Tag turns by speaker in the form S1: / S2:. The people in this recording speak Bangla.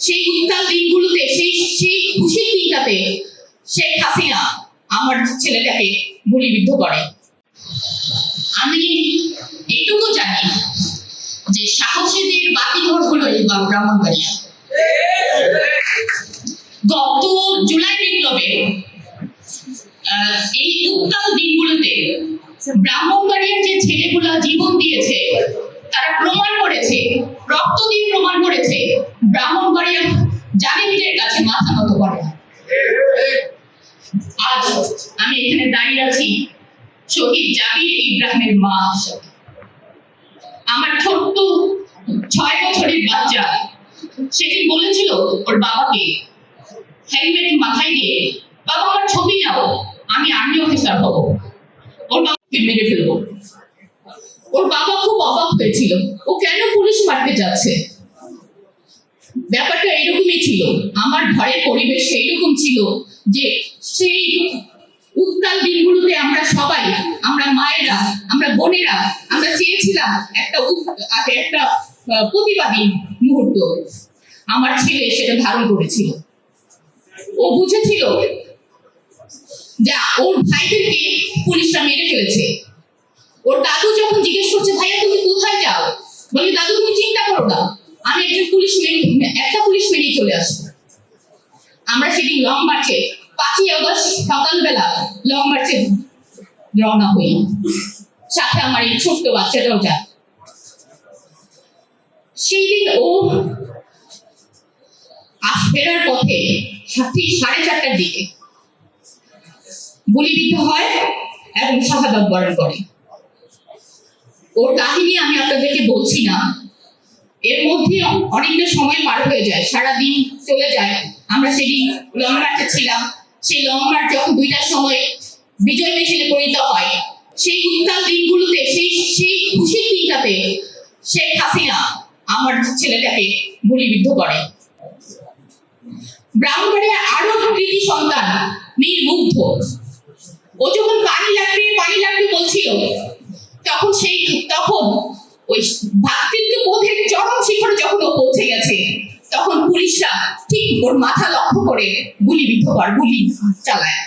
S1: সেই উত্তাল দিনগুলোতে সেই সেই খুশির দিনটাতে শেখ হাসিনা আমার ছেলেটাকে গুলিবিদ্ধ করে। আমি এটুকু জানি যে সাহসীদের বাতিঘর হলো এই ব্রাহ্মণবাড়িয়া। গত জুলাই বিপ্লবে এই উত্তাল দিনগুলোতে ব্রাহ্মণবাড়িয়ার যে ছেলেগুলা জীবন দিয়েছে, তারা প্রমাণ করেছে, রক্ত দিয়ে প্রমাণ করেছে ব্রাহ্মণবাড়িয়ার জালিমদের কাছে মাথা নত করে না। আজ আমি এখানে দাঁড়িয়ে আছি শহীদ জাবির ইব্রাহিমের মা হিসেবে। আমার ছোট্ট 6 বছরের বাচ্চা সেদিন বলেছিল ওর বাবাকে হেলমেট মাথায় দিয়ে, বাবা আমার ছবি নাও, আমি আর্মি অফিসার হব, ওর বাবাকে মেরে ফেলবো। ওর বাবা খুব অবাক হয়েছিল, ও কেন পুলিশ মারতে যাচ্ছে। ব্যাপারটা এরকমই ছিল, আমার ঘরের পরিবেশ এইরকম ছিল যে সেই উত্তাল দিনগুলোতে আমরা সবাই, আমরা মায়েরা, আমরা বোনেরা, আমরা চেয়েছিলাম একটা প্রতিবাদী মুহূর্ত। আমার ছেলে সেটা ধারণ করেছিল। ও বুঝেছিল যে ওর ভাইদেরকে পুলিশরা মেরে ফেলেছে। ওর দাদু যখন জিজ্ঞেস করছে, ভাইয়া তুমি কোথায় যাও, বলি দাদু তুমি চিন্তা করো না, আমি একটা পুলিশ মেরেই চলে আসবো। আমরা সেদিন লং মার্চে 5ই আগস্ট সকালবেলা লং মার্চে রওনা হই, সাথে আমার এই ছোট্ট বাচ্চাটাও যায়। সেই দিন ও ফেরার পথে ঠিক 4:30টার দিকে গুলিবিদ্ধ হয় এবং শাহাদাত বরণ করে। ওর কাহিনী আমি আপনাদেরকে বলছি না, এর মধ্যে অনেকটা সময় পার হয়ে যায়, সারাদিন চলে যায়। আমরা সেদিন লং মার্চে ছিলাম। সেই লং মার্চ যখন 2টার সময় বিজয় মিছিলে পরিণত হয়, সেই উত্তাল দিনগুলোতে সেই সেই খুশির দিনটাতে শেখ হাসিনা আমার ছেলেটাকে গুলিবিদ্ধ করে। ব্রাহ্মণবাড়িয়া আরো কৃতি সন্তান নির্মুগ্ধ। ও যখন পানি লাগবে বলছিল, তখন ওই ভ্রাতৃত্ব বোধের চরম শিখরে যখন ও পৌঁছে গেছে, তখন পুলিশরা ঠিক ওর মাথা লক্ষ্য করে গুলি চালায়।